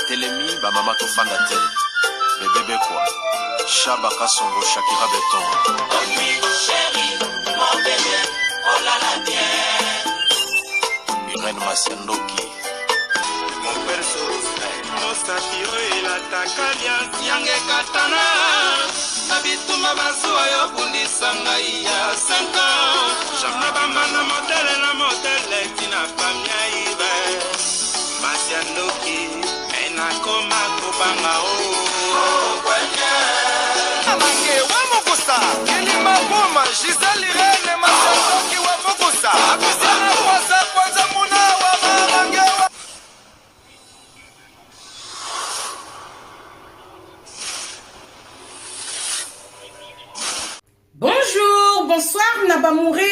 Batelemi, ba mama to fandate. Bébé quoi. Chaba Kasongo, Shakira Beton. Oh oui, chérie, mon bébé, oh là là, bien. Irène Masiandoki. Mon père Mosatio et la Takalia, Yange Katana. Nabituma Basua, Yobundi Sangaïa, 5 ans. Jamabamana modèle, la modèle, Tina Famia Ibe. Masiandoki, Enakoma Kobanga, oh, Kwenye. Amange wa Mokusa, Kelima Boma, Giselle Irene, Masiandoki wa Mokusa. Akusana kwanza muna wa Mamange wa. Bonjour, bonsoir,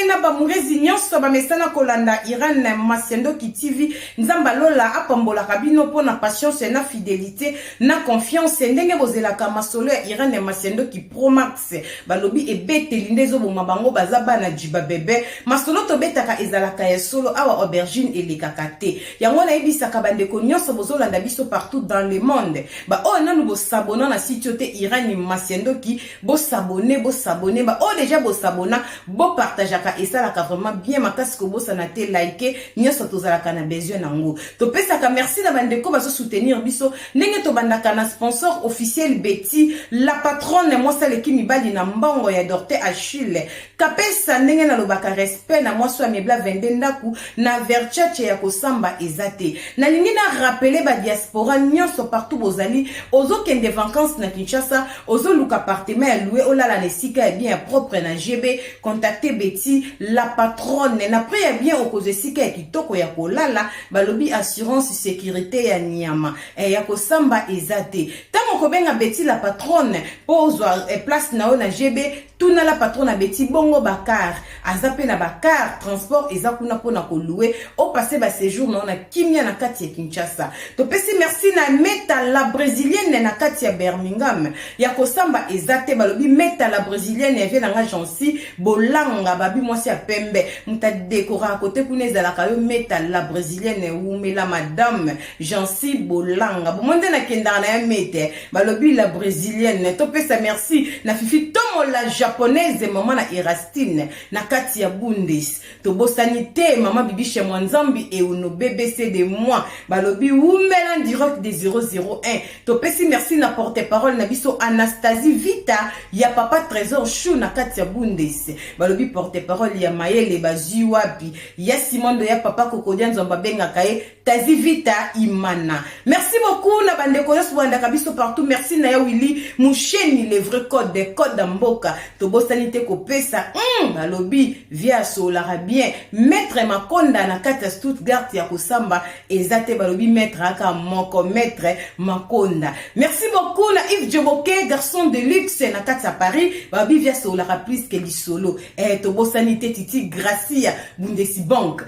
Nabamouré Zignon, Sobamesana Kolanda, Irène Masiandoki TV, Nzamba Lola, Apambola Rabino, pour na patience et na fidélité, na confiance, Ndenge Bozelaka Masolo, Irène Masiandoki Pro Max, Balobi et Bete Lindezo Mabango, Bazaba na Jiba Bébé, Masolo Tobetaka Ezalaka et Solo, Awa Aubergine et les Kakate. Yangona Ebisaka Bandeko Nyonso Bozolanda Biso partout dans le monde. Bah, oh, non, nous s'abonnons na site Irène Masiandoki, bo s'abonner, bah, oh déjà bo s'abonner, bo partageaka et ça la vraiment bien makasi ko bo sanate liker nyoso tozalaka na besoin nango. To pesaka merci na bandeko baso soutenir biso ndenge to bandaka na sponsor officiel Betty la patronne moi saleki mibali na mbongo ya Dorte Achille. Kapesa ndenge na lobaka respect na moi so amebla vende ndaku na verchache ya kosamba ezate. Na lingi na rappeler ba diaspora nyoso partout bozali ozo kende vacances na Kinshasa ozo luka appartement ya louer olala nesika bien propre na GB, contactez Betty la patronne na priya bien okoze sika ya kitoko ya kolala balobi assurance sécurité ya nyama ya kosamba ezate tango kobenga Betty la patronne pozwa place na na GB tuna la patronne Betty bongo bakar azape na bakar transport ezakuna pona ko louer o passer ba séjour na kimia na kati ya Kinshasa to pesi merci na Meta la brésilienne na kati ya Birmingham ya kosamba ezate balobi Meta la brésilienne vient na Jansi bolanga babi mwasi ya pembe muta décora à côté kuneza la kayo Meta la brésilienne umela madame Jansi bolanga bomonde na kenda na Meta balobi la brésilienne to pesa merci na fifi tomo la japonaise maman na Erastine na kati ya Bundes to bosanité maman bibi chez Mwanzambi et uno BBC de moi balobi umela direct des 001 to pesi merci na porte-parole na biso Anastasie Vita ya papa trésor chou na kati ya Bundes balobi porte-parole ya Mayele bazui wapi ya Simondo ya papa kokodia nzomba benga kae Tazi Vita Imana. Merci beaucoup na bandeko nyonso banda kabiso partout. Merci na ya Willy Moucheni le vrai code des codes d'Amboka to bosanité ko pesa balobi via solara bien maître Makonda na kati ya Stuttgart ya kosamba ezate balobi maître aka moko maître Makonda. Merci beaucoup na Yves Djoboke garçon de luxe na kati ya Paris balobi via solara plus que solo to bosanité Titi Gracia Bundesi banque.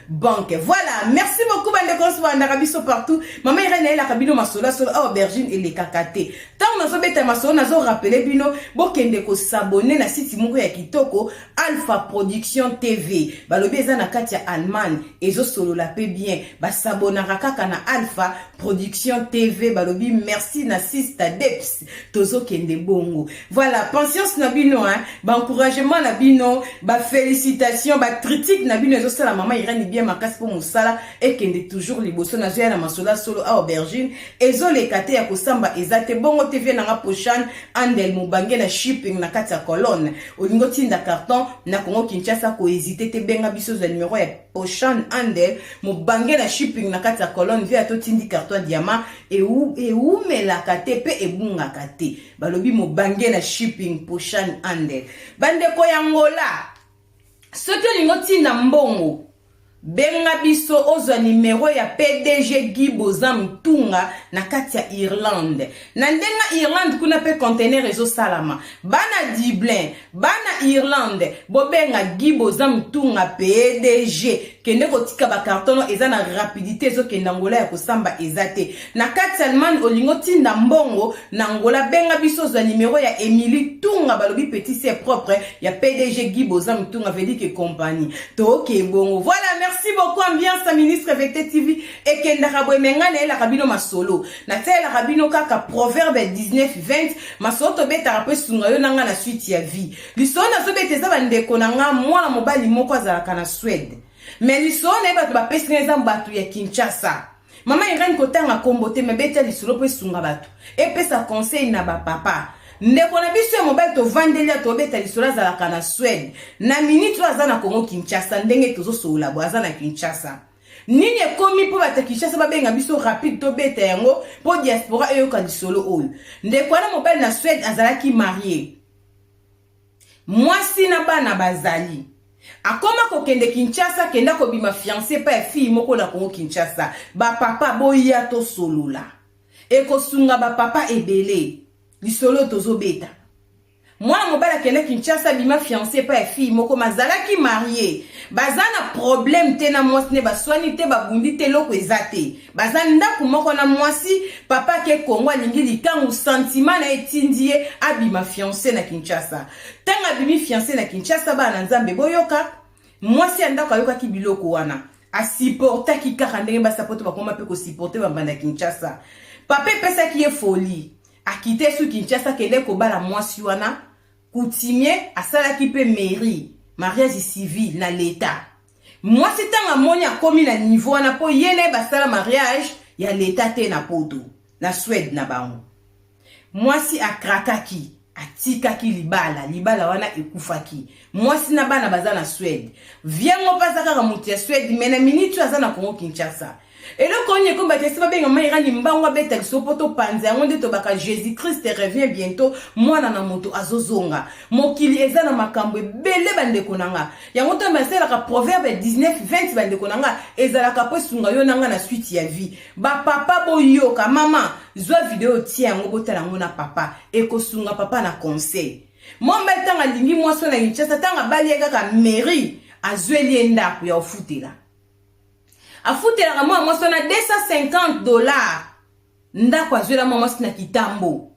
Voilà, merci beaucoup bandeko so banda kabiso partout. Maman Irene la kabino masola solo aubergine et les kakate. Tant nazo beta masola nazo rappeler bino bokende ko s'abonner na site moko ya kitoko Alpha Production TV. Balobi eza na kati ya Allemagne ezo solo la pe bien ba s'abonnera kaka na Alpha Production TV balobi merci na Sister Deps tozo kende bongo. Voilà, patience na bino ba encouragement na bino ba félicitations ba critique na bino ezo sala maman Irene bien makasi po musala et kende toujours liboso na zoya na masola solo a aubergine ezo le kate ya kosamba ezate bongo TV na nga Poshan Andel mubange na shipping na kati ya colonne olingo tinda carton na Congo Kinshasa ko hésiter te benga biso za numéro ya Poshan Andel mubange na shipping na kati ya colonne via to tindi carton diamant et ou me la kate pe ebunga kate balobi mubange na shipping Poshan Andel bandeko ya ngola soki olingo tinda mbongo benga biso ozwa numéro ya PDG Guy Bozam Tunga na kati ya Irlande. Na ndenga Irlande kuna pe container ezo salama. Bana Dublin, bana Irlande, bobenga Guy Bozam Tunga PDG. Kende kotika ba kartono eza na rapidité ezo kenda ngola ya kosamba ezate. Na kati Allemagne olingo tinda mbongo na ngola benga biso ozwa numéro ya Emily Tunga balobi petit c'est propre ya PDG Guy Bozam Tunga veut dire que compagnie. To ok bongo. Voilà, merci beaucoup ambiance ministre VT TV et kendaka boemenga na la rabino masolo na tela rabino kaka proverbe 19:20 masoto beta rapé sunga yo nanga na suite ya vie lisona zo beteza bandeko nanga mwana mobali moko azalaka na Suède mais lisona ba bapesi neza mbatu ya Kinshasa mama Irene kotanga kombote me beta lisolo pe sunga batu et pesa conseil na ba papa ndeko na biso ya mobali to vandelia to beta lisolo azalaka na Suède na minute azana Kongo Kinshasa ndenge tozo sola bo azana Kinshasa nini ekomi po bata Kinshasa babenga biso rapide to beta yango po diaspora eyoka lisolo oyo ndeko na mobali na Suède azalaki marié mwasi na bana bazali akoma kokende Kinshasa kenda ko bima fiancé pa fille moko na Kongo Kinshasa ba papa boya to solula ekosunga ba papa ebele lisolo tozo beta mwana mobala kende Kinshasa bima fiancé pa fille moko mazalaki marié bazana problème te na mwasi ne baswani te babundi te loko ezate bazanda kumoko na mwasi papa ke Kongo alingi likangu sentiment na etindie abima fiancé na Kinshasa tanga bimi fiancé na Kinshasa bana nzambe boyoka mwasi andako ayoka ki biloko wana asiporta ki kaka ndenge basapoto bakoma pe ko supporter bambanda Kinshasa papa pesa ki e folie akite su Kinshasa kende ko bala mwasi wana coutumier asala ki pe mairie mariage civil na l'état mwasi tanga moni akomi na niveau wana po yene basala mariage ya l'état te na poto na Suède na bango mwasi akrakaki atikaki libala wana ekufaki mwasi na bana baza na Suède viengo pasaka ka mutu ya Suède mena minute aza na Kongo Kinshasa eloko onye ko batesi babenga mairani mbangwa beta kisopoto panza yango nde to baka Jésus Christ revient bientôt mwana na moto azozonga mokili eza na makambo ebele bandeko nanga yango to masela ka proverbe 19:20 bandeko nanga ezala ka posunga yo nanga na suite ya vie ba papa boyoka mama zwa video tia yango botala ngo na papa ekosunga papa na conseil momba tanga lingi mwaso na Kinshasa tanga bali kaka mairie azweli enda ya ofutela afutela kama mwaso na $250 ndako azwela mwaso na kitambo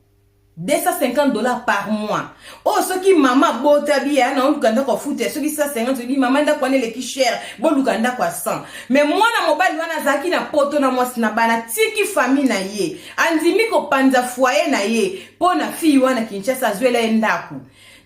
$250 par mois oh soki mama bota bia na olukanda ko futa soki 150 soki mama ndako ane leki cher bo lukanda kwa 100 mais mwana mobali wana zaki na poto na mwasi na bana tiki famille na ye andimi ko panza foyer na ye pona fille wana Kinshasa azwela ndako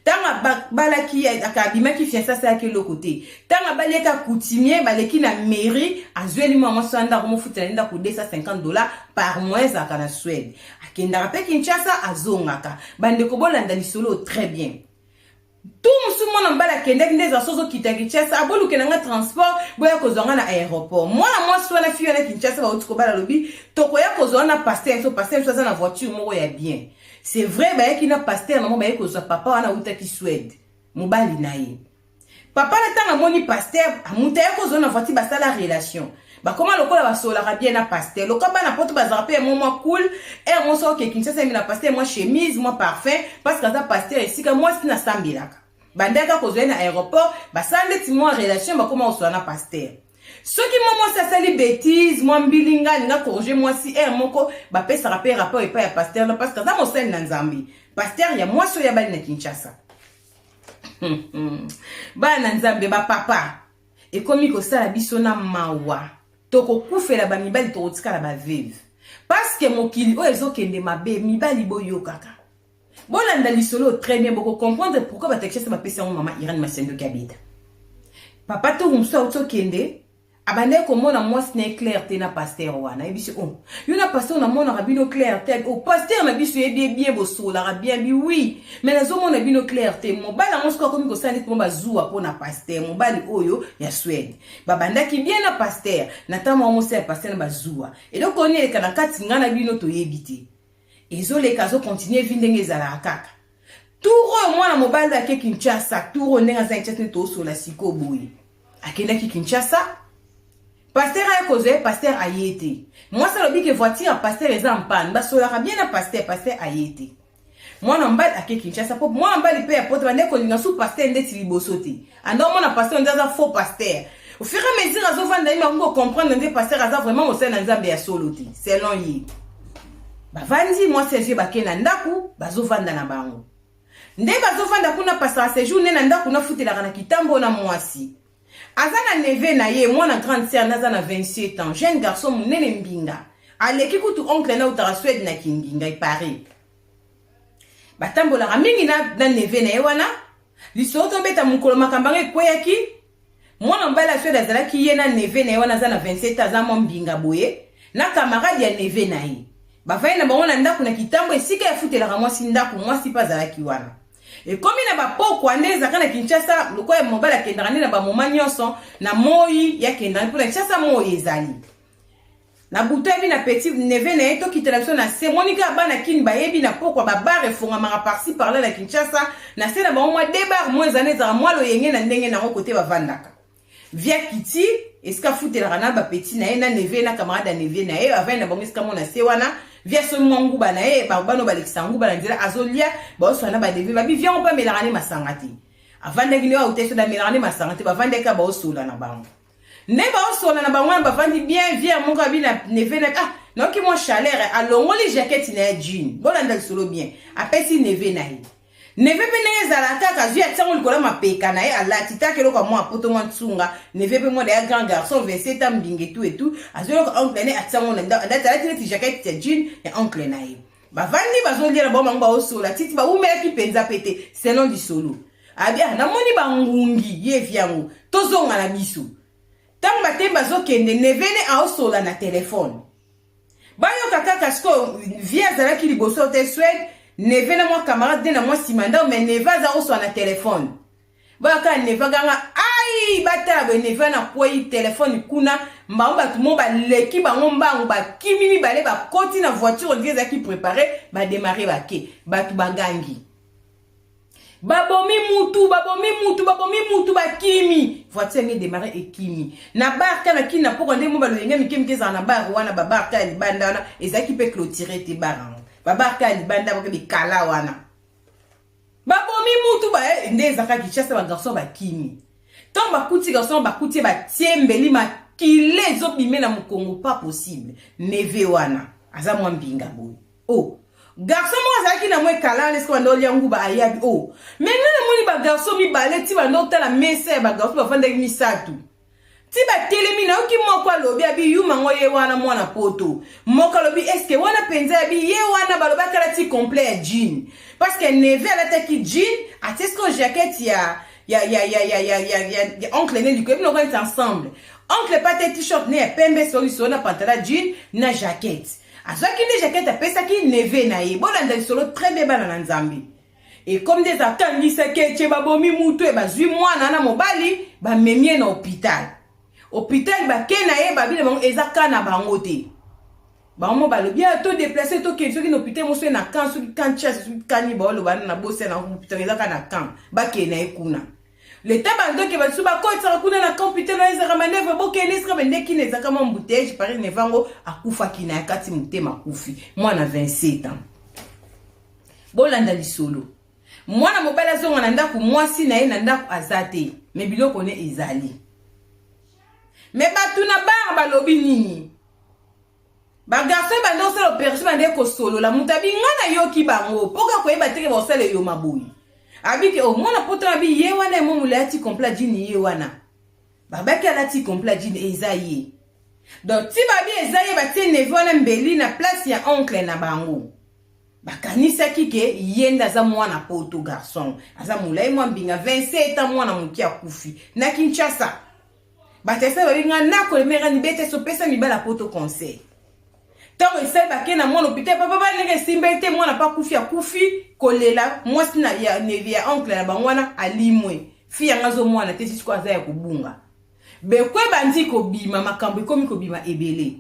tanga balaki akabimaki fiancé yake lokote tanga baleka coutumier baleki na mairie azweli mama sanda ko mofutela nda ko $250 par mois aka na Suède akenda rape Kinshasa azongaka bande ko bolanda lisolo très bien tout musumo na mbala kende ndeza sozo kita Kinshasa aboluke nanga transport boya kozonga na aéroport mwana mwasi wana fille na Kinshasa ba utiko bala lobi toko ya kozonga na pasteur so na voiture moko ya bien. C'est vrai, bah qui n'a pasteur, maman bah que papa wana uta ki Suède, mobali naïe. Papa na tanga moni pasteur, amuta ya ko zona voiture ba sala relation. Bah comment lokola ba sola bien na pasteur, lokola na poto ba zarpe moi cool, et moi so ke Kinshasa mi na pasteur moi chemise, moi parfum, parce que ça pasteur ici que moi sina sambilaka. Bandaka ko zona aéroport, ba sala ti moi relation ba comment on so na pasteur. Ce qui maman ça sali bêtise moi mbilinga nga corriger moi si moko ba pesa rapport et pas ya pasteur parce que ça mo sen na Nzambi pasteur ya moi so ya bali na Kinshasa ba na Nzambe ba papa et comme ko sala biso na mawa toko kufela ba mibali to tika ba veuve parce que mokili o ezokende mabe mibali boyo kaka bolanda lisolo très bien boko comprendre pourquoi ba Kinshasa ba pesa maman Irene Masendo Kabita papa to umso utokende abande ko mona mwasi na clair te na pasteur wana ebiso on yona pasteur na mona rabino clair te o pasteur na biso ebie bien bosola rabien bi oui mais na zo mona bino clair te mo bala mo sko komi ko sali ko bazua po na pasteur mo bali oyo ya Suède babanda ki bien na pasteur na tama mo se pasteur na bazua et donc on est kana kati ngana bino to yebite ezo le kazo continuer vindenge zala kaka turo mwana mo bala ke Kinshasa turo nenga za Kinshasa to so la siko boy akenda ki Kinshasa pasteur a causé, pasteur a été. Moi, ça veut dire que voiture, pasteur est en panne. Bah, ça aura bien un pasteur a été. Moi, on va à Kinshasa. Moi, on va aller payer pour te demander qu'on a sous pasteur d'être libosoté. Alors, moi, on a pasteur, on a un faux pasteur. Au fur et à mesure, on va comprendre que pasteur a vraiment au sein d'un Zambé à soloté. C'est long, y. Bah, vandi, moi, c'est j'ai baké nandaku, bah, zo vanda na bango. Nde bah, zo vanda kuna pasteur, c'est jour, nandaku, na fouté la rana kitambo na moisi. Azana neve na ye, moi na grande sœur na 27 ans, jeune garçon munene mbinga. Aleki kutu oncle na utara Suède na kinginga ipare. Batambola mingi na neve na ye wana. Lisoto beta mukolo makambange kweyaki. Mwana mbala Suède azalaki ye na neve na ye wana za na 27 ans za mbinga boye. Na camarade ya neve na ye. Bafai na bango na ndaku na kitambo esika ya futela mwasi ndaku mwasi pa zalaki wana. Et comme il n'a pas beaucoup de temps, Kinshasa, le quoi est mobile à Kendrani, na ba moment nyonso na moi ya Kendrani pour Kinshasa moi ezali. Na bouteille na petit neve na eto ki télévision na se Monica bana kin ba yebi na pokwa ba bar e fonga mara par-ci par-là na Kinshasa na se na ba moi débar moins années za moi lo yenge na ndenge na côté ba vandaka. Via Kiti, eska futela rana ba petit na na neve na camarade neve na e avant na bongiska mona se wana. Via ce mwangu bana e ba bano balexangu bana ndira azolia ba oswana ba devi ba bi vient on pas melarane masangati avant de gine wa uteso da melarane masangati ba vande ka ba osola na bango ne ba osola na bango ba vandi bien via mon kabi na neve na ah non ki mon chaleur alongoli jacket na jean bolanda solo bien apesi neve na hi neve pe ne zalata ka via tsango likola mapeka na e alati ta kelo kwa mo apoto mo tsunga neve pe mo de grand garçon 27 ans mbinge tout et tout azolo ko oncle ne atsango na data ti jacket ya jean ya oncle na e ba vandi bazo lira ba mangba osola titi ba umela ki penza pete selon di solo abia na moni ba ngungi ye viango tozonga na biso tamba temba zo kende neve ne a osola na téléphone ba yo kaka sko via zala ki liboso te Suède neve na moi camarade na moi simanda mais neva za oso na téléphone baka neva ganga ai bata be neva na kwei téléphone kuna mbamba tout monde ba leki ba ngomba ba kimini bale ba koti na voiture ngeza ki préparer ba démarrer ba ke ba tu bagangi babomi mutu ba kimi voiture ngi démarrer e kimi na bar kana kina poko ndemo ba lo yenga mikemi za na bar wana ba bar ka libanda wana ezaki pe clôturer te bar babaka libanda baka bikala wana babomi mutu ba ndeza ka Kinshasa ba garçon ba kimi tant bakuti garçon bakuti ba tiembeli makile zo bimé na mukongo pas possible neve wana aza mwa mbinga boy oh garçon mo azaki na mwe kala lesko ndo liangu ba ayabi oh mais na moni ba garçon mi baleti ba ndo tala messe ba garçon ba fanda misatu ti ba telemi na oki moko alobi abi yuma ngo ye wana mwana poto moko alobi eske wana penza abi ye wana baloba kala ti complet jean parce que neve ala taki jean atesko jacket ya oncle ne liko no est ensemble oncle pas t-shirt ne pembe solution na pantalon jean na jacket azaki ne jacket apesa ki neve na ye bolanda solo très bien bana na nzambi et comme des atangisa ke babomi mutu e bazwi mwana na mobali ba memie na hôpital hôpital ba kena ye ba bile bango ezaka na bango te ba mo ba le bien to déplacer to ke soki na hôpital mo so na kan soki kan chasse soki kani ba lo ba na bose na hôpital ezaka na kan ba kena e kuna le taba ndo ke ba su ba ko tsara kuna na hôpital na ezaka maneve bo kena sika bende kine ezaka mo mbouteille pare ne vango akufa kina kati mutema kufi mwana 27 ans bolanda lisolo mwana mobala zonga na ndaku mwasi na ye na ndaku azate me biloko ne ezali mais batu na bar balobi nini ba garçon ba ndo solo perso ba ndeko solo la mutabi ngana yoki bango poka ko yeba teke ba sele yo maboyi abike o mona poto bi ye wana mo mulati complet jini ye wana babaki alati complet jini ezaye donc ti ba bi ezaye ba tie neve wana mbeli na place ya oncle na bango bakanisa kike yenda za mwana poto garçon aza mulai mwa mbinga 27 ans mwana mukia kufi na Kinshasa batesa balinga nako lemera ni bete so pesa mi bala poto conseil tant ese ba kena mwana hôpital papa ba lenge simbete mwana pa kufi akufi kolela mwasi na ya neve ya oncle na bangwana alimwe fi yanga zo mwana te siko aza ya kubunga bekwe bandi ko bima makambo ikomi ko bima ebele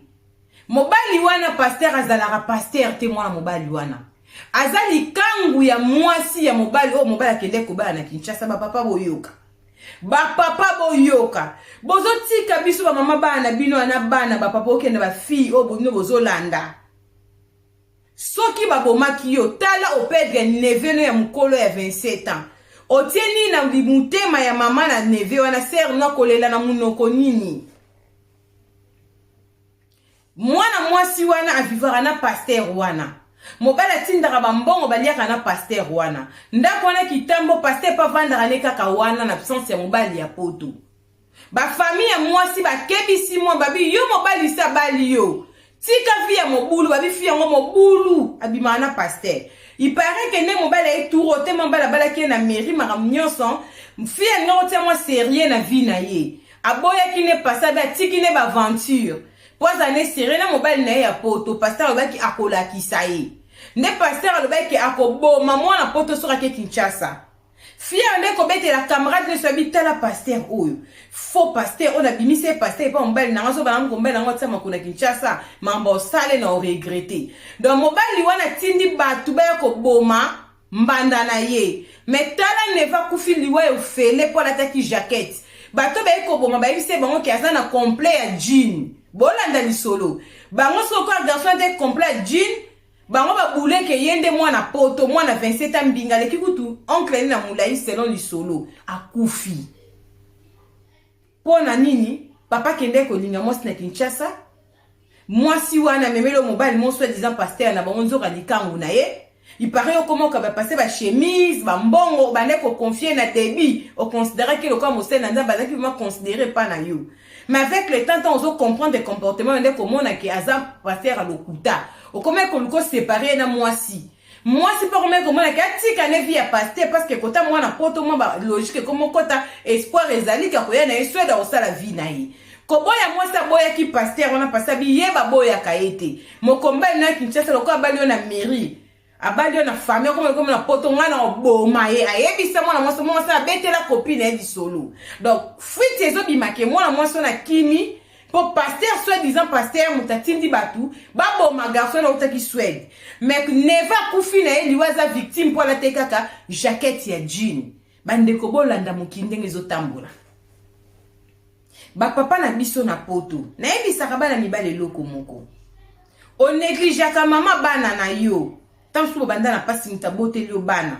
mobali wana pasteur azalaka pasteur te mwana mobali wana azali kangu ya mwasi ya mobali o mobali akende ko bana na Kinshasa ba papa boyoka ba papa boyoka bozotika biso ba mama bana bino na bana ba papa okende ba fille o bonno bozolanda soki ba bomaki yo tala opedre neveno ya mukolo ya 27 ans otieni na mutema ya mama na neve wana ser no kolela na munoko nini mwana mwasi wana avivara na pasteur wana mobala tindaka bambongo baliaka na pasteur wana ndako wana kitambo pasteur pa vandaka ne kaka wana na absence ya mobali ya poto Ba famille ya mwasi ba kebisi mwa babi yo mobali sa bali yo. Tika fi ya mobulu babi fi yango mobulu abima na pasteur. Il paraît que ne mobali e tour te mobala bala ki na mairie maram nyonso. Fi ya ngo te mwa sérieux na vie na ye. Aboya ki ne passa ba tiki ne ba aventure. Poza ne sérieux na mobali na ye ya poto pasteur ba ki akola ki sa ye. Ne pasteur ba ki akobo mama na poto sura ke Kinshasa. Fia ande ko bete la camarade ne sabita la pasteur oyo. Faux pasteur on a bimise pasteur pas mbali na ngaso ba ngombe na ngotsa makuna Kinshasa mambo sale na regretter. Donc mobali wana tindi batu ba ko boma mbanda na ye. Metala ne va kufili wa ofele pour l'attaque jaquette. Bato ba ko boma ba bise bango ki azana complet ya jean. Bolanda li solo. Bango so ko garçon de complet jean. Bango ba boule ke yende mwana poto mwana 27 ans mbinga le kikutu oncle na mulai selon li solo akufi. Pona nini papa kende ko linga mos na Kinshasa mwasi wana memelo mobile mon soit disant pasteur na bango nzoka likangu na ye. Il paraît comment ka ba passer ba chemise ba mbongo ba ne ko confier na débit au considérer que le comme au na nzamba zaki vraiment considérer pas na yo. Mais avec le temps on zo comprendre des comportements de comment na ki azam passer à l'okuta. Au comment qu'on le séparer na mwasi. Mwasi pas comment na ki tika ne vie à pasteur parce que kota moi na poto moi ba logique comment kota espoir ezali ka koya na eswe da osala vie na ye. Koboya mwasa boya ki pasteur on a passé bi yeba boya kaete. Mokomba na Kinshasa lokwa bali na mairie. Abali na famille comme na poto ngana oboma ye ayebisa mwana mwasa bete la copine e di solo. Donc fuite ezo bimake mwana mwasa na kimi pour pasteur soit disant pasteur mutatindi batu baboma garçon na utaki Suède. Mais neva kufina e liwaza victime pour la tekaka jaquette ya jean. Bande ko bolanda mukinde ngezo tambola. Ba papa na biso na poto. Na ebisa ka bana mibale loko moko. On néglige ka mama bana na yo. Tant que banda na pasi mutabote lio bana.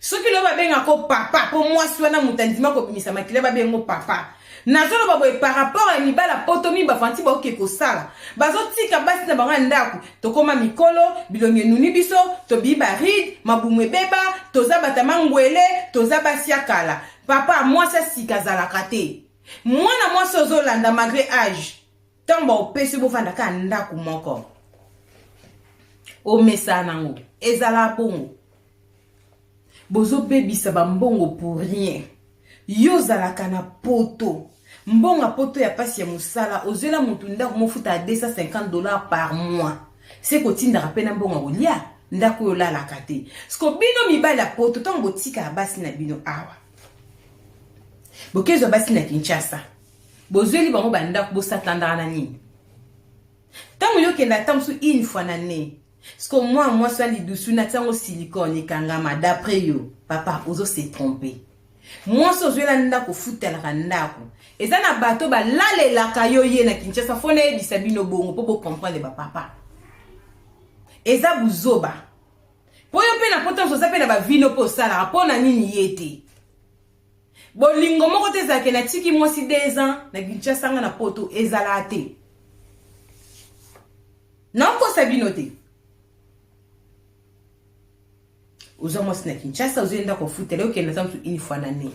Soki lo babenga ko papa po mwasi wana mutandima ko bimisa makile babengo papa. Nazolo baboye par rapport à mibala poto mi bafanti ba oke ko sala. Bazo tika basi na banga ndaku to koma mikolo bilonge nuni biso to biba rid mabumwe beba toza batama ngwele toza basia kala. Papa mwasi sika zalaka te. Mwana mwasi ozolanda malgré âge. Tamba opesi bo fanda ka ndaku moko. O mesa nango ezala bongo bozo bebisa ba mbongo pour rien yo zalaka na poto mbonga poto ya pasi ya musala ozela mutu ndako mofuta $250 par mois c'est ko tinda rapena mbonga olia ndako yo la kate sko bino mibala poto tango botika basi na bino awa bokezo basi na Kinshasa bozeli bango bandako bosatanda na nini tango yo kenda tamsu une fois na ne. Parce que moi, ça les dessous n'attend au silicone et kangama d'après yo. Papa, ozo s'est trompé. Moi, ça je l'anda ko futa la randako. Et ça na bateau ba lale la kayo ye na Kinshasa fone bisabino bongo pour comprendre ba papa. Et ça buzoba. Po yo pe na poto so sape na ba vino po sala po na nini yete. Bolingo moko te zake na tiki moi si 2 ans na Kinshasa na poto ezala te. Non ko sabino te. Uzo mo sina Kinshasa uzo enda ko futele o kenda tamtu une fois l'année.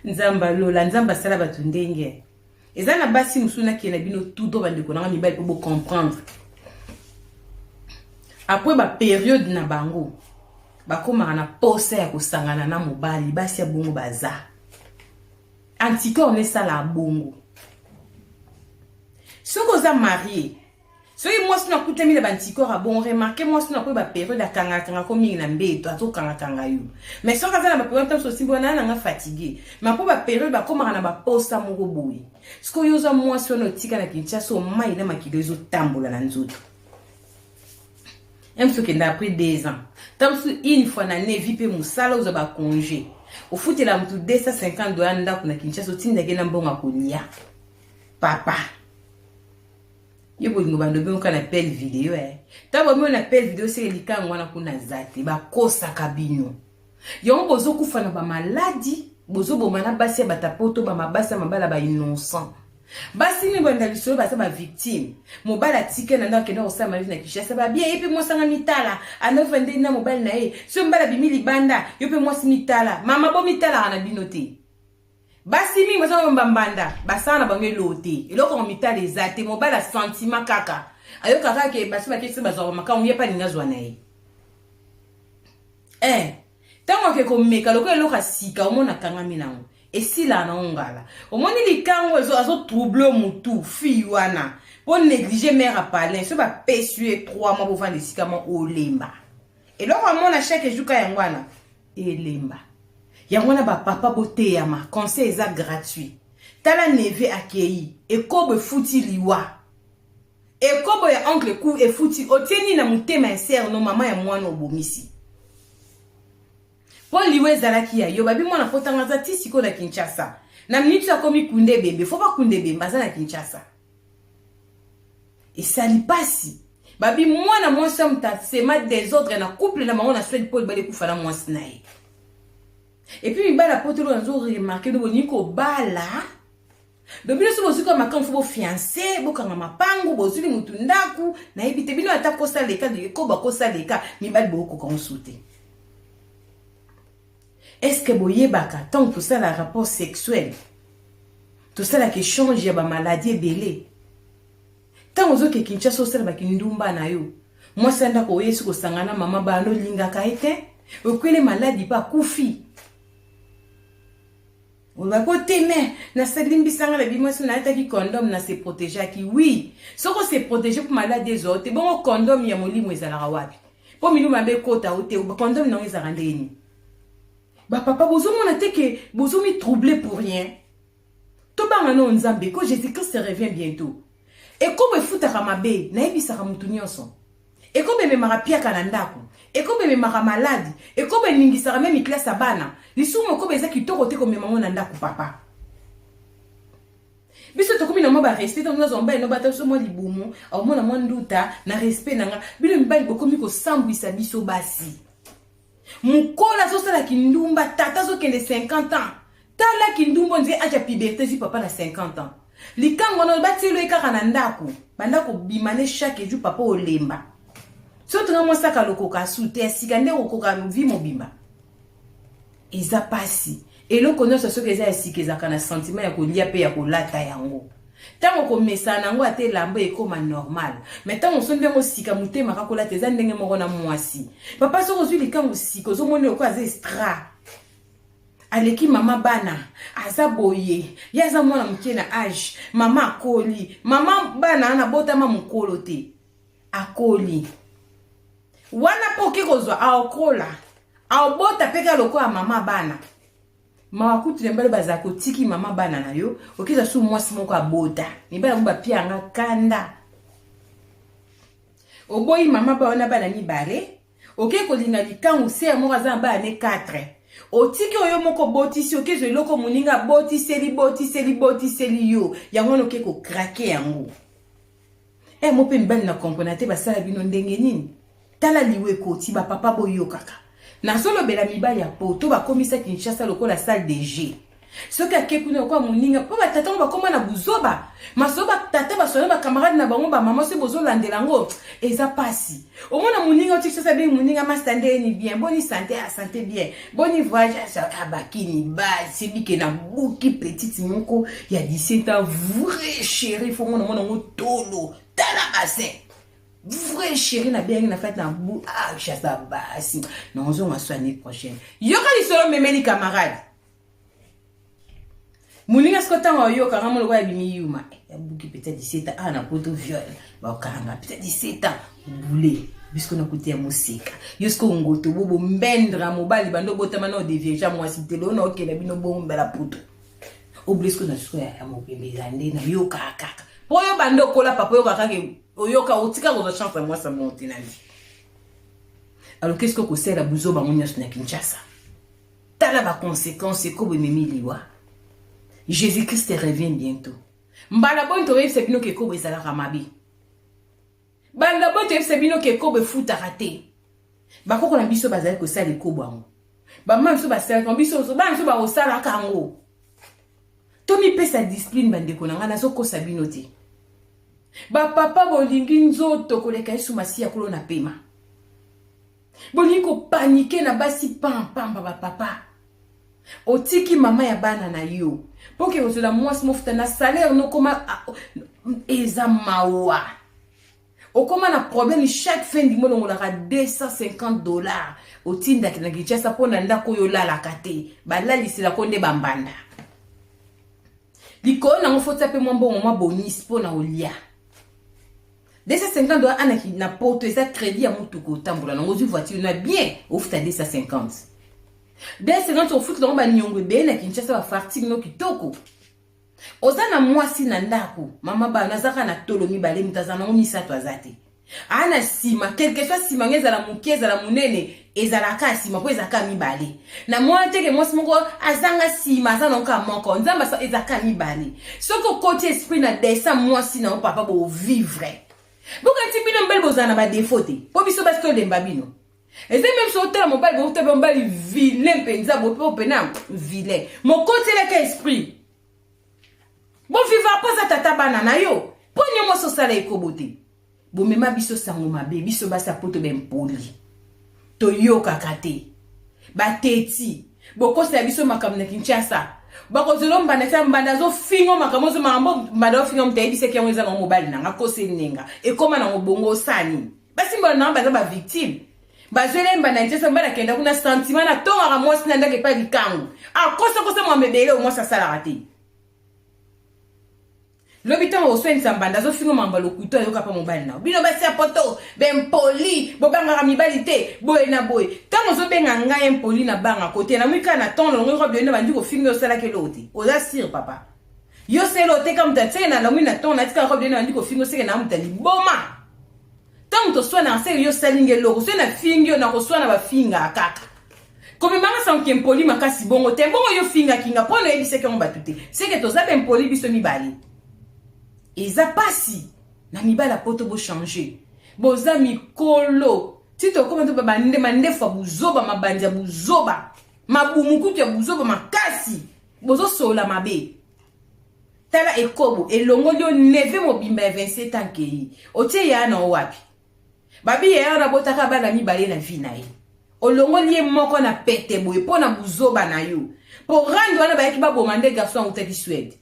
Nzamba lola nzamba sala batu ndenge. Eza na basi musuna ki na bino tout do bande ko na mibali pour comprendre. Après ba période na bango ba koma na posa ya kosangana na mobali basi ya bongo baza. Anticorps ne sala bongo. Soko za marié. So moi si na kuta mi la bantikor a bon remarquer moi si na ko ba période da kanga ko mingi na mbeto ato kanga yo mais so kaza na ba période so simbo na nga fatigué mais po ba période ba koma na ba posta mo go boyi sko yoza moi si no tika na Kinshasa o mai na makilezo tambola na nzoto emso ke nda après 2 ans tamsu une fois na ne vipe musala uza ba congé au foot la mtu $250 ndako na Kinshasa tinda gena mbonga konia papa. Yebo lingo bando bino kana appel vidéo tabo mo na appel vidéo c'est likango wana kuna zate ba kosa kabino yo bozo kufa na ba maladie bozo bomana basi ya batapoto ba mabasa mabala ba innocent Basi ni banda lisolo basa ba victime. Mobala tike na ndako kenda osama na Kinshasa ba bien epi mo sanga mitala. Ana vende na mobile na e. So mbala bimili banda, yope mo mitala. Mama bo mitala ana binote. Basi mi mo mbambanda, basa na bange lote. Eloko mitala ezate mobala sentiment kaka. Ayo kaka ke basi ba kesi bazo maka on yepa ningazwa na e. Tango ke komeka loko eloka sika omona kangami nango. Esila na ongala. Omoni likango azo trouble mutu fi wana. Pour négliger mère à parler, so ba pesue 3 mois pour vendre sika mo olemba. Et loko amona chaque jour ka yangwana elemba. Yangwana ba papa bote yama, conseil eza gratuit. Tala neve akei, ekobe futi liwa. Ekobe ya oncle ku e futi otieni na mutema ya ser no mama ya mwana obomisi. Paul liwe zalaki ya yo babi mwana potanga za tisiko na Kinshasa. Na mnitu ya komi kunde bebe, faut pas kunde bebe baza na Kinshasa. Et ça li pasi. Babi mwana mwasa mtasema des autres na couple na maman na Swede Paul bale kufana mwasi nae. Et puis bala potelo nzo remarquer do boniko bala. Dobino so boziko makamfu bo fiancé, bo kanga mapangu, bozuli mutu ndaku, na ebite bino atakosa leka de ko bakosa leka, mi bali bo ko konsulter. Est-ce que boyebaka tant tout ça la rapport sexuel? Tout ça la qui change ya ba maladie belé. Tant ozo ke Kinshasa so ba kindumba na yo. Moi sanda ko yesu ko sangana mama ba no linga ka ete. Okwele maladie pa kufi. On va côté mais na selimbi sanga la bimo so na ki condom na se protéger ki oui. Soko se protéger pour maladie des autres. Bon condom ya molimo ezala wapi. Po milu mabe kota ote o condom non ezala ndeni. Bah papa bozo mona te que bozo mi troublé pour rien. To ba ngano nzambe ko Jésus-Christ revient bientôt. Et comme futa kamabe na ebisa ka mutu nyonso. Et comme me marapia kana ndako. Et comme me mara malade. Et comme ningisa ka même classe abana. Lisumo ko beza kitoko te ko me mango na ndako papa. Biso to komi na mo ba respect to nga zomba no bata so mo libumu, au mona mo nduta na respect nanga. Bilo mbali bokomi ko sambwisa biso basi. Mukola so sala kindumba tata zo kende 50 ans. Tala kindumba nze aja puberté si papa na 50 ans. Likango no batilo ekaka na ndako. Bandako bimane chaque jour papa olemba. So tunga mo saka lokoka sute asikande okoka vi mobimba. Eza pasi. Eloko no so so keza asikeza kana sentiment ya kolia pe ya kolata yango. Tango ko mesa nango ate lambo ekoma normal. Mais tango so ndenge sika mutema kakola teza ndenge moko na mwasi. Papa so ozwi likango siko zo mone ko aza extra. Aleki mama bana aza boye. Yaza mwana mke na age. Mama akoli. Mama bana ana botama mukolo te. Akoli. Wana poke kozwa aokola. Aobota peka loko a mama bana. Mawa kutu lembele bazako tiki mama bana na yo. Okiza su mwasi moko abota. Nibala mba pia nga kanda. Oboyi mama bana bana mibale. Oke kolinga likangu se moko zamba ane 4. Otiki oyo moko botisi okezo eloko muninga botiseli yo. Yango no keko krake yango. Mope mbali na komponate basala bino ndenge nini? Tala liwe koti ba papa boyo kaka. Na solo bela mibali ya poto ba komisa Kinshasa loko la salle de jeu. Soka kekuna kwa muninga po ba tata ba koma na buzoba. Masoba tata ba sona ba camarade na bango ba mama se bozo landelango. Eza pasi. O mona muninga o Kinshasa be muninga ma stande ni bien. Boni santé a santé bien. Boni voyage a bakini ba sibike na buki petite moko ya 17 ans vrai chéri fo mona ngotolo. Tala assez. Vrai chéri na bien na fête na bou chasa basi. Non on va soigner prochaine. Yoka li solo memeli camarade. Muninga skota wa yoka kama lo wa bimi yuma. Ya buki peut-être 17 ans na poto viol. Ba kanga peut-être 17 ans boulé. Bisko na kote ya musika. Yosko ngoto bobo mbendra mobali bando botama na devieja mwasi telo na okela bino bomba la poto. Oblisko na sko ya mobembe zande na yoka kaka. Poyo bando kola papa yoka kake oyoka otika ko chance moi ça monte na vie. Alors qu'est-ce que c'est la buzo ba munya na Kinshasa? Tala ba conséquences ko be memiliwa. Jésus-Christ revient bientôt. Mbala bon to yef sebino ke ko be sala kamabi. Banda bon to yef sebino ke ko be futa raté. Ba ko na biso bazali ko sala ko bwango. Ba mam so ba sala ko biso so ba so ba osala kango. tomi pesa discipline bandeko na nga nazokosa bino te. Papa bolingi nzoto koleka Yesu Masiya kolo na pema. Bolingi ko panike na basi pamba papa. Otiki mama ya bana na yo. Poke ozela mwasi mofuta na salaire no koma eza mawa. Okoma na problème chaque fin du mois on aura $250. Otinda kina kichasa pona ndako yo lala kate. Balali sila konde bambanda. Liko na ngofota pe mwambo mwa bonus pona olia. $250 anaki na poto eza crédit ya mutu ko tambola na ngozi voiture na bien ofuta $250. $250 ofuta na ba nyongwe be na kinchasa ba farting no kitoko. Ozana mwasi na ndako mama ba nazaka na tolo mibale mutazana misato azate. Ana sima quelque soit sima ngeza la mukeza la munene ezala ka sima po ezaka mibale. Na mwa teke mwasi moko azanga sima azana nka moko nzamba sa ezaka mibale. Soko côté esprit na desa mwasi na papa bo vivre. Boka tipino mbele bozana ba défaut te. Po biso basko de mbabino. Et c'est même sur le mobile, vous avez un bal vilain, penza, vous pouvez pas vilain. Mon côté là qu'est esprit. Bon vivre pas à tata banana yo. Prenez-moi sur ça là ekobote. Bon mema biso sango mabe, biso basa poto ben poli. To yo kakate. Ba teti. Boko sa biso makamna Kinshasa. Bako zolomba na mbanda zo fingo makamozo mambo mbanda fingo mtaidi se kyamweza na mobile na ngakose nenga. E koma na ngobongo sani. Basi mbona namba za ba victime. Bazwele mba na njesa mba na kenda kuna sentiment na tonga ka mwasi na ndake pa likangu. Kosa mwambebele o mwasa sala rate. Lobita oswen sambanda zo fingo mamba lokuto yoka pa mobile na. Bino basi apoto ben poli bo banga mibali te boy na boy. Tango zo benga ngai impoli na banga kote na mwika na tondo ngo robe na bandi ko fingo sala ke loti. Oza sir papa. Yo selo te kam tatsena na mwina tondo na tika robe na bandi ko fingo seke na mutali boma. Tant to soit na se yo salinge loko so na fingyo na ko soit na ba finga akaka. Comme mama sans kempoli makasi bongo te bongo yo finga kinga pono ebise ke ngba tuté. C'est que to za ben poli biso mibali. Eza pasi na mibala poto bo changer. Boza mikolo. Tito comme to baba nde mande fa buzoba mabanja buzoba. Mabumukutu ya buzoba makasi. Bozo sola mabe. Tala ekobo elongo lyo neve mobimba 27 ans kei. Otie ya na wapi. Babi ya na botaka bana mibale na vie na ye. Olongo liye moko na pete boye pona buzoba na yo. Po rando wana bayaki babomande garçon utaki Suède.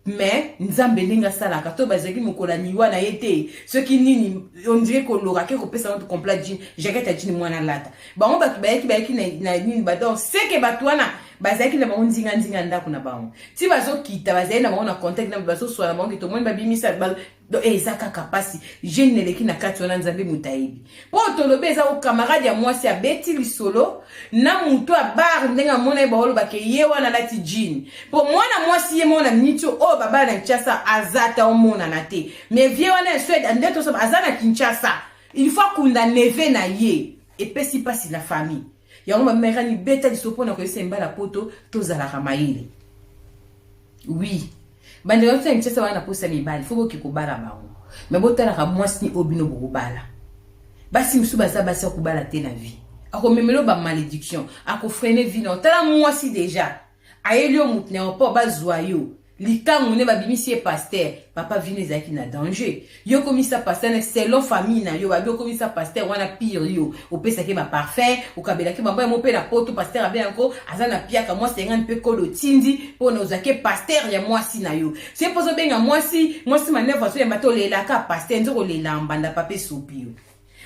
Mais nzambe ndinga sala ka to bazaki mokola niwa na yete. Ce qui nini on dirait ko lora ke ko pesa notre complet jean, jaketa jean mwana lata. Ba on bayaki na nini badon c'est que batwana bazaki na bango nzinga ndako na bango. Ti bazo kita bazali na bango na contact na bazo so na bango to moni babimisa do ezaka kapasi jeune leki na kati wana nzambe mutaibi. Po tolobe eza o camarade ya mwasi ya beti lisolo na muto a bar ndenga mona ba holo bake ye wana lati jean. Po mwana mwasi ye mona nicho o baba na Kinshasa azata o mona na te. Mais vie wana en Suède ndeto so azana Kinshasa. Il faut kunda neve na ye et pesi pasi la famille. Yango ma mère ni beta lisopo na ko semba la poto tozala kamaile. Oui. Bande yote Kinshasa wana posa mibali faut boki kubala bango. Mais botala ka mwasi ni obino bokubala. Basi msuba za basi okubala te na vie. Ako memelo ba malédiction, ako freiner vie na tala mwasi déjà. Aelio mutne opo bazwayo. Likangu ne babimisi pasteur, papa vine zaki na danger. Yo komisa pasteur na selon famille na yo, babio komisa pasteur wana pire yo. Opesa ke ba parfait, okabela ke bamba mo pe na poto pasteur abe anko, azana piaka moi 50 pe kolo tindi pona ozake pasteur ya mwasi na yo. C'est pozo benga mwasi maneva so ya bato lela ka pasteur nzoko lela mbanda pape soupio.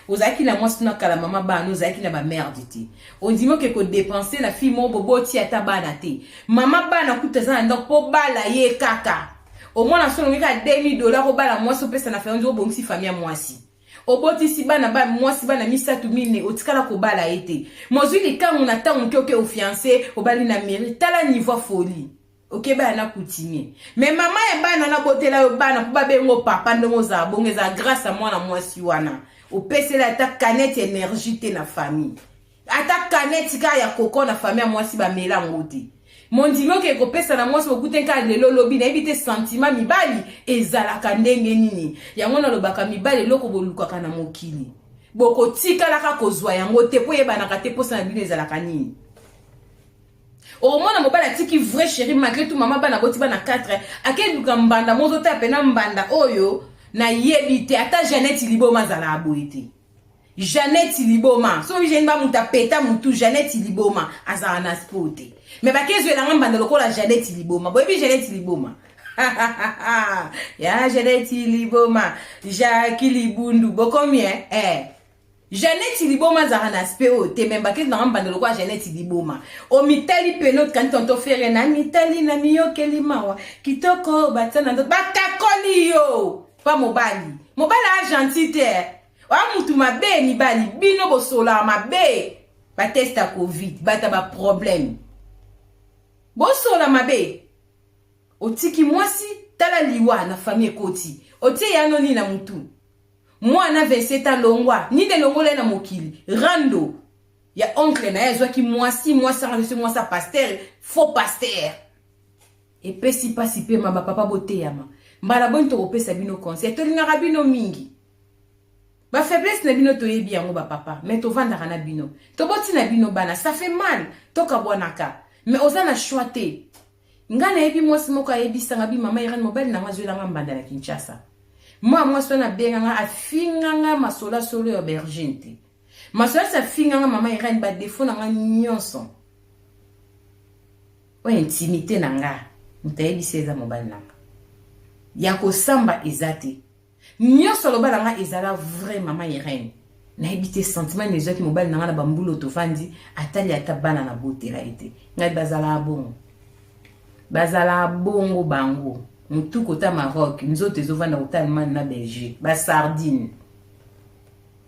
Ozaki na mwasi na kala mama ba no zaki na ba merde te. On dit mo ke ko dépenser la fille mo bobo ti ata bana te. Mama bana kutazana ndok po bala ye kaka. Au moins la solo ka $2000 ko bala mwasi pesa na fa nzo bongisi famille mwasi. Oboti si bana ba mwasi bana misatu mine otikala ko bala ete. Mozuli kangu na tangu ke o fiancé obali na mairie tala niveau folie. Ok ba na coutumier. Mais maman ya bana na botela yo bana po ba bengo papa ndongo za bongeza grâce à moi na mwasi wana. Au PC la ta canette énergie te na famille. Ata canette ka ya koko na famille moi si ba mela ngoti. Mon dimo ke ko pesa na moi so kute ka lelo lobi na ebite sentiment mibali ezala ka ndenge nini. Yango na lobaka mibali loko boluka kana mokili. Boko tika la ka kozwa yango te po yeba na kate posa na bino ezala ka nini. au moins mobala tiki vrai chéri malgré tout maman bana boti bana 4 ake duka mbanda mozo ta pena mbanda oyo na yebite ata Jeannette Liboma zala aboite Jeannette Liboma so je nba muta peta mutu Jeannette Liboma azala na spote mais ba kezo la mbanda lokola Jeannette Liboma boyebi Jeannette Liboma ya Jeannette Liboma Jacques Libundu bokomien Jeannette Liboma zara na speo te memba ke na mbanda lokwa Jeannette Liboma o mitali penot kan tonto fere na mitali na miyo kelimawa kitoko batana ndo batakoli yo pa mobali agentité wa mutu mabe ni bali bino bosola mabe ba testa covid bata ba problème bosola mabe otiki mwasi tala liwa na famille koti otie yano ni na mutu mwana 27 ans longwa ni de longole na mokili rando ya oncle na yazwa ki mwasi mwasa pasteur faux pasteur et pesi pasi pe mama papa bote yama mbala bonto opesa bino conseil to linga bino mingi ba faiblesse na bino to yebi yango ba papa mais to vanda na bino to boti na bino bana ça fait mal to ka bonaka mais ozana choité ngana yebi mwasi moko yebi sanga bi mama Irene mobile na mazwela ngamba na Kinshasa moi sona benganga afinganga masola solo ya berginte masola sa finganga mama Irene ba défaut na nyonso o intimité nanga mutayebi seza mobile nanga ya ko samba ezate nyonso lo balanga ezala vrai mama Irene na ebité sentiment nezo ki mobile nanga na bambulo to fandi atali atabana na botera ete ngai bazala bongo bango mutu kota Maroc nzoto ezovanda kota Allemagne na Belgique ba sardine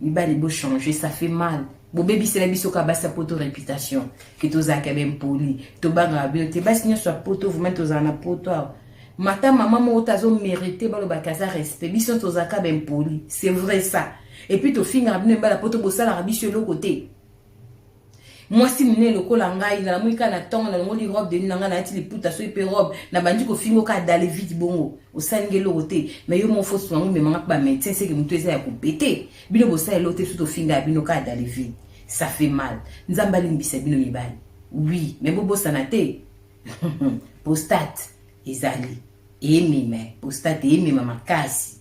libali bo changer ça fait mal bo baby c'est la biso ka basa poto réputation que to zaka ben poli to banga bien te bas nya soit poto vous mettre na poto mata maman mo tazo mériter ba lo bakaza respect biso to zaka ben poli c'est vrai ça et puis to finga bien ba la poto bo sala biso le côté moi si mine lokola ngai na muika na tonga na ngoli robe de nanga na ati liputa so ipe robe na bandi ko fingo ka dale vite bongo o sange lote mais yo mo fo so ngombe manga ba médecin c'est que mutu eza ya kupete bino bo sa lote so to finga bino ka dale vite ça fait mal nzambali mbisa bino mibali oui mais bobo sanate postate ezali emime postate emime makasi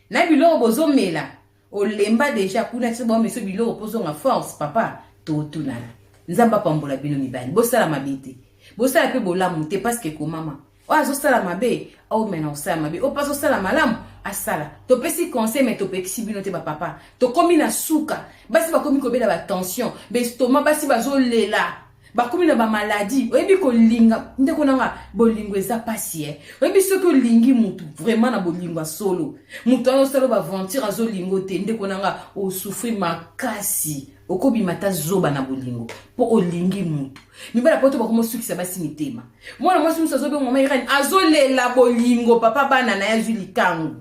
na bilo bozo mela o lemba déjà kuna tse bo meso bilo pozo nga force papa totunana nzamba pambola bino mibali bosala mabete bosala pe bolamu te parce que ko mama o azosala mabe au mena osala mabe o paso sala malamu asala to pesi conseil mais to pexi bino te ba papa to komi na suka basi ba komi ko bela ba tension be stoma basi bazolela ba komi na ba maladie oyebi ko linga ndeko nanga bolingo eza pasi oyebi ce que lingi mutu vraiment na bolingo solo mutu azosala ba aventure azolingo te ndeko nanga o souffrir makasi okobi mata zoba na bolingo po olingi mutu mibala poto bakomo sukisa basi mitema mwana mwasi muso azobe mama Irene azolela bolingo papa bana na yazwi likangu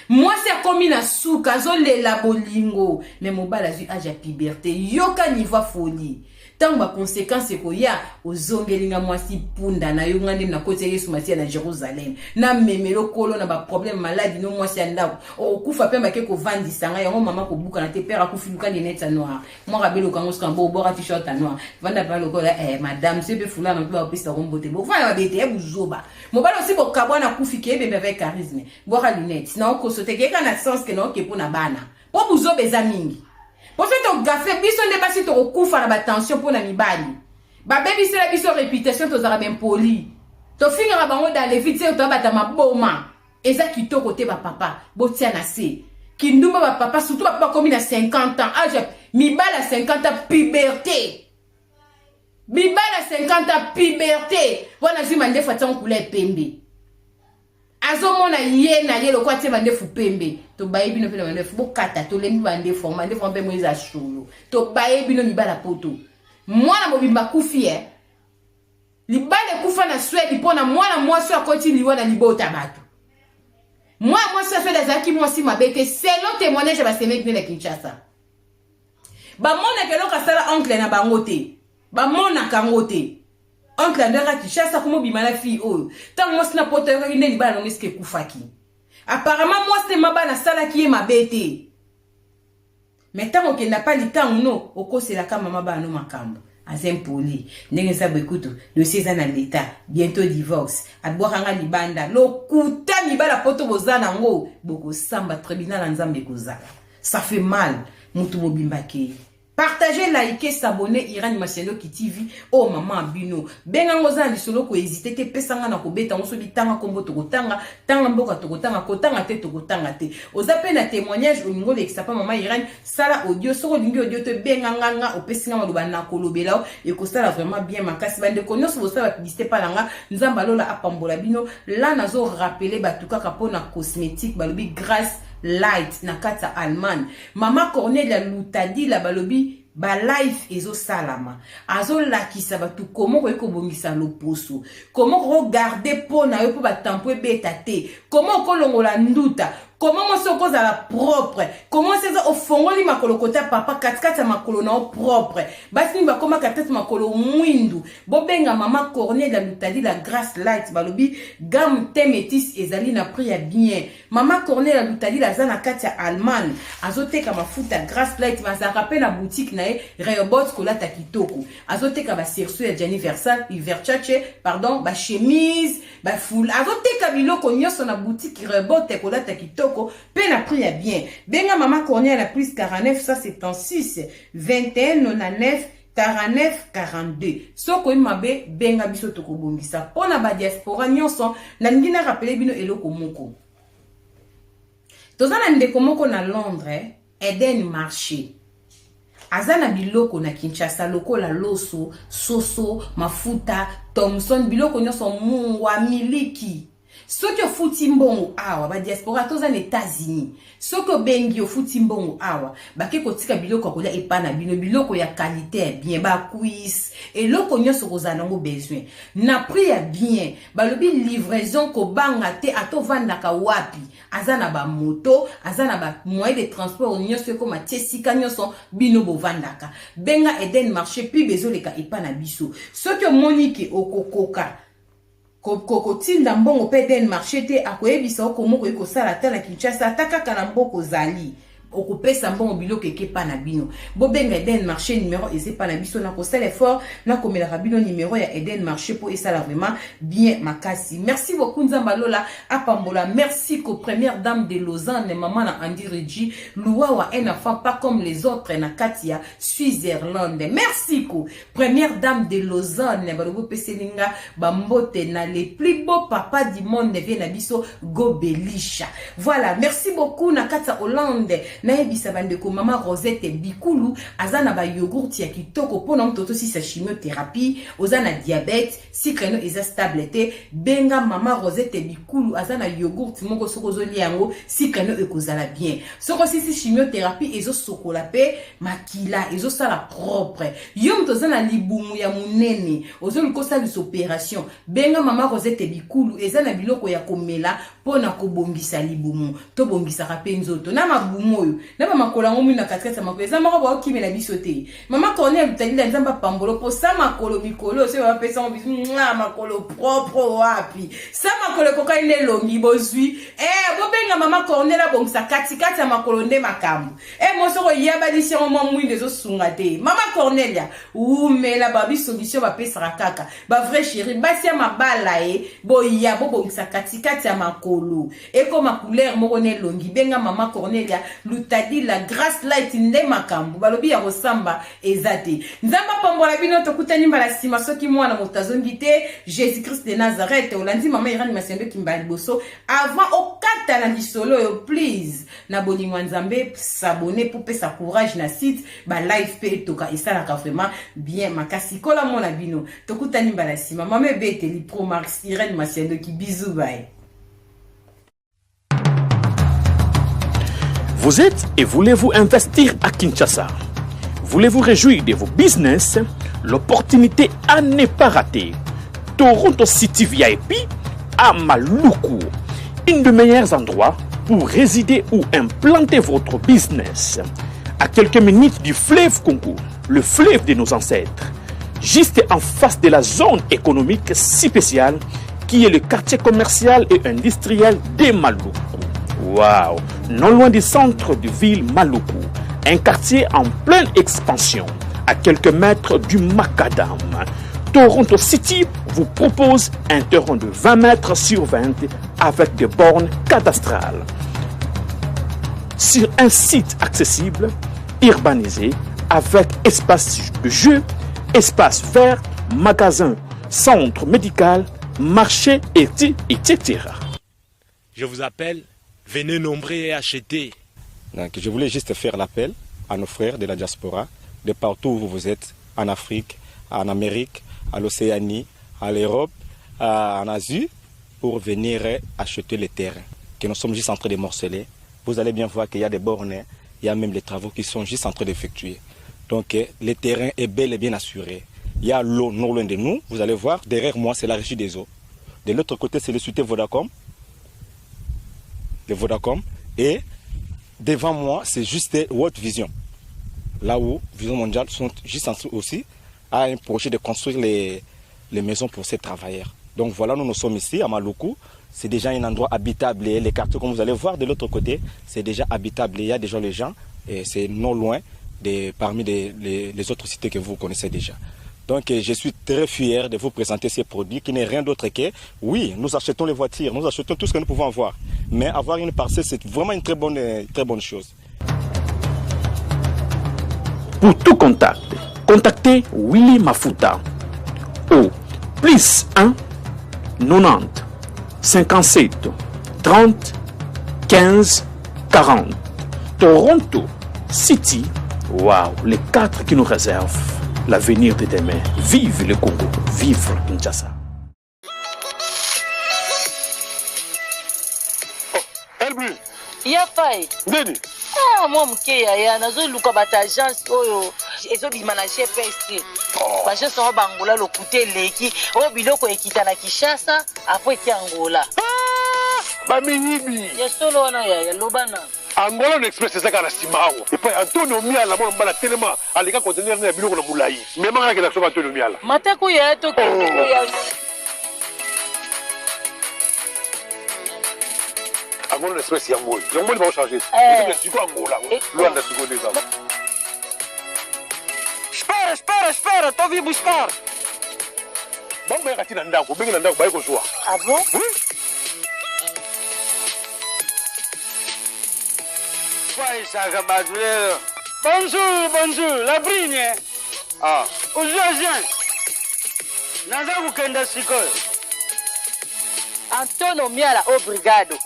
mwasi akomi na suka azolela bolingo mais mobala azwi age ya puberté yoka niveau folie tant ba conséquence ko ya ozongelinga mwasi punda na yo ngande na kote Yesu Masia na Jérusalem na memelo kolo na ba problème maladie no mwasi andako okufa pe make ko vandisa nga yango mama ko buka na te père akufiluka de net noir moi rabelo kango skambo bora t-shirt noir vanda pa lokola madame c'est be fula na ba pista rombote bo fa ba bete buzoba mobalo si bo kabwana kufike bebe avec charisme bora lunette na ko sote ke kana sens que no ke pona bana po buzobe za mingi pour faire ton café biso ne basi to kufa na ba tension pour na mibali ba baby c'est la biso réputation to zara ben poli to finga bango dans les vite to bata maboma eza kitoko te ba papa botia na se kindumba ba papa surtout ba papa comme na 50 ans âge mibala 50 ans puberté mibala 50 ans puberté wana zima ndefa tsan couleur pembe azomona ye na ye lokwa te bande fu pembe to baye bino pele bande fu bokata to lembi bande forma nde forma mo iza shulu to baye bino mibala poto mwana mobimba kufi libale kufa na Swede pona mwana mwasi akoti liwa na libota bato mwana mwasi a fait des acquis mwasi mabete c'est le témoignage ba semek ne Kinshasa ba mona ke loka sala oncle na bangote ba mona kangote oncle andera Kinshasa como bimala fi oyo tant moi na poto yo ngende libala no ngeske kufaki apparemment moi c'est mabana sala ki e mabete mais tant okenda pa litango no okosela kama mabana no makambo azempoli ndenge sa bekutu dossier za na l'état bientôt divorce abwakanga libanda lokuta mibala poto bozana ngo boko samba tribunal nzambe kozala ça fait mal mutu bobimbake partagez, likez, s'abonner Iran Masiendo qui TV. Oh maman bino. Benga ngoza lisolo ko hésiter te pesanga na ko beta ngoso bitanga kombo to kotanga tanga mboka to kotanga kotanga te to kotanga te. Ozape na témoignage au niveau de Xapa maman Iran sala audio soko lingi audio te benga nganga opesinga maloba na kolobela et ko sala vraiment bien makasi bande konyo so sala publicité palanga nzamba lola apambola bino là nazo rappeler batuka kapona cosmétique balobi grâce light na kata Allemagne mama Cornelia Lutadi la balobi ba life ezo salama azo lakisa batu comment ko bongisa loposo comment regarder pona yo po ba tampo beta te comment ko longola nduta comment mo soko za la propre comment c'est au fongoli makolo kota papa katkata makolo na propre basi ba koma katata makolo mwindu bobenga mama Cornelia Lutadi la grâce light balobi gamme temetis ezali na prix ya bien mama Cornelia Lutadi la zana katia Allemagne azoteka mafuta grâce light bazaka pe na boutique na Rehoboth kolata kitoko azoteka ba cerceau ya anniversaire Versace pardon ba chemise ba foule azoteka biloko nyoso na boutique Rehoboth kolata kitoko pe na prix ya bien benga mama Cornelia la plus 49 176 21 99 49 42 soko imabe benga biso tokobongisa pona ba diaspora nyonso na ngina rappeler bino eloko moko tozana ndeko moko na Londres Eden Marché azana biloko na Kinshasa lokola loso soso mafuta Thomson biloko nyonso mungwa miliki soki ofuti mbongo awa ba diaspora toza na États-Unis soki obengi ofuti mbongo awa bake kotika biloko kolia epana bino biloko ya qualité bien ba cuisse eloko nyonso kozana ngo besoin na prix ya bien balobi livraison ko banga te atovandaka wapi azana ba moto azana ba moyen de transport nyonso ko matesika nyonso bino bovandaka benga Eden Marché puis bezoleka epana biso soki omoniki okokoka koko tinda mbongo pe Eden Marché te akoyebisa okomoko ekosala ta na Kinshasa atakaka na mboko zali okupesa mbongo biloko ekepa na bino bobenga Eden Marché numéro ezepa na biso na kosala effort na komela rabino numéro ya Eden Marché pour esala vraiment bien makasi merci beaucoup nzamba lola apambola merci ko première dame de Lausanne maman na Andy Reggie luwa un enfant pas comme les autres na Katia Switzerland merci ko première dame de Lausanne balobo peselinga bambote na les plus beaux papas du monde vient na biso gobelisha voilà merci beaucoup na Katia Hollande na ebisa bandeko mama Rosette Bikulu azana ba yogurt ya kitoko pona mtoto si sa chimiothérapie ozana diabète si kreno eza stable te benga mama Rosette Bikulu azana yogurt moko soko zoli yango si kreno ekozala bien soko si chimiothérapie ezo sokola pe makila ezo sala propre yo mtozana libumu ya munene ozo likosa lis opération benga mama Rosette Bikulu ezana biloko ya komela pona kobongisa libumu to bongisa rape nzoto na mabumu na ba makolo ngo mwina katkata makolo za mako ba okimela biso te mama Cornelia Lutadi nzamba pambolo po sa makolo mikolo se ba pesa ngo biso makolo propre wapi sa makolo koka ine longi bozwi bobenga mama Cornelia bongisa katikati ya makolo nde makambo mosoko yaba disi ngo mwinde zo sunga te mama Cornelia umela ba biso biso ba pesa kaka ba vrai chéri basi ya mabala boya bongisa katikati ya makolo eko ma couleur moko ne longi benga mama Cornelia Lutadi la grâce light nde makambo balobi ya kosamba ezate nzamba pambola bino tokutani mbala sima soki mwana motazongi te Jésus Christ de Nazareth olandi mama Iran Masiendo kimbali boso avant okata na lisolo yo please na bolingo nzambe s'abonner pour pesa courage na site ba live pe toka esala ka vraiment bien makasi kola mona bino tokutani mbala sima mama beteli pro Max Iran Masiendo ki bisous bye. Vous êtes et voulez-vous investir à Kinshasa? Voulez-vous réjouir de vos business? L'opportunité à ne pas rater. Toronto City VIP à Maluku. Un des meilleurs endroits pour résider ou implanter votre business. À quelques minutes du fleuve Congo, le fleuve de nos ancêtres. Juste en face de la zone économique spéciale qui est le quartier commercial et industriel de Maluku. Waouh! Non loin du centre de ville Maluku, un quartier en pleine expansion, à quelques mètres du macadam. Toronto City vous propose un terrain de 20 mètres sur 20 avec des bornes cadastrales. Sur un site accessible, urbanisé, avec espace de jeu, espace vert, magasin, centre médical, marché, etc. Je vous appelle, venez nombrer et acheter. Donc, je voulais juste faire l'appel à nos frères de la diaspora, de partout où vous êtes, en Afrique, en Amérique, à l'Océanie, à l'Europe, en Asie, pour venir acheter les terrains que nous sommes juste en train de morceler. Vous allez bien voir qu'il y a des bornes, il y a même les travaux qui sont juste en train d'effectuer. Donc, le terrain est bel et bien assuré. Il y a l'eau non loin de nous, vous allez voir, derrière moi, c'est la régie des eaux. De l'autre côté, c'est le société Vodacom. Le Vodacom. Et devant moi, c'est juste World Vision. Là où Vision Mondiale sont juste en dessous aussi, a un projet de construire les maisons pour ces travailleurs. Donc voilà, nous sommes ici à Maluku. C'est déjà un endroit habitable. Et les quartiers, comme vous allez voir de l'autre côté, c'est déjà habitable. Il y a déjà les gens, et c'est non loin parmi les autres cités que vous connaissez déjà. Donc je suis très fier de vous présenter ces produits qui n'est rien d'autre que, oui, nous achetons les voitures, nous achetons tout ce que nous pouvons avoir. Mais avoir une parcelle, c'est vraiment une très bonne chose. Pour tout contact, contactez Willy Mafuta au +1 90 57 30 15 40. Toronto City, waouh, les 4 qui nous réservent l'avenir de demain. Vive le Congo, vive Kinshasa. Elbu, Yafai. Nini? Ah, moi mke ya nazoluka bata agence oyo ezobima na GPS. Bagence oyo bangola lokuté leki oyo biloko ekita na Kinshasa après ti Angola. Baminyibi. Yesolo wana ya lobana. Angola Express ezaka na simawo. Et puis Antonio Miala mona mbala tellement alika conteneur na biloko na mulai. Mais manga ke na so Antonio Miala. Matako ya to ya Angola Express yango. Yango va changer. C'est quoi Angola? Luanda siko déjà. Espera, tô vindo buscar. Bango ya katina ndako, bengi na ndako baye ko joa. Ah bon? Oui. Bonjour, la brigne. Ah. Aujourd'hui, naza kukenda sikoyo. Antonio Miala obrigado.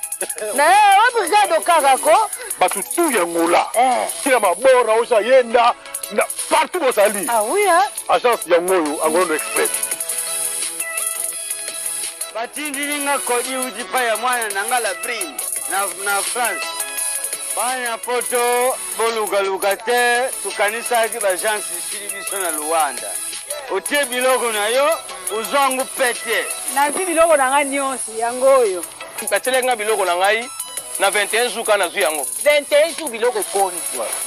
Na obrigado kakako. Batu tu ya Angola. Kila mabora osa yenda na partout bosali. Ah oui hein? Agence ya ngoyo Angola Express. Batindilinga kodi uji pa ya mwana nanga la brigne na France. Banya poto bolugaluga te tukanisa ki bagence sili biso na Luanda. Otie biloko na yo uzwangu pete. Nazi biloko na nga nyonso yango oyo. Patelenga biloko na ngai na 21 jours kana zu yango. 21 jours biloko koni.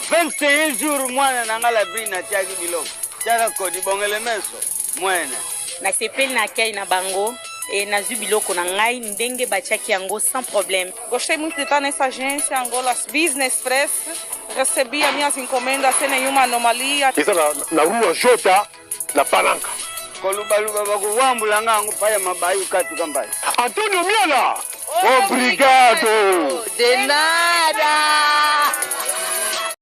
21 jours mwana nanga la brine na tiaki biloko. Tiaka kodi bongele meso mwene. Na sepeli na kai na bango. E nazu biloko na ngai ndenge batiaki yango sans problème. Gostei muito de estar nessa agência Angola Business Express. Recebi as minhas encomendas sem nenhuma anomalia. Isso na rua Jota, na Palanca. Kolubaluba bakuwambula ngangu paya mabayu katu kambai. Antonio Miala, obrigado. De nada.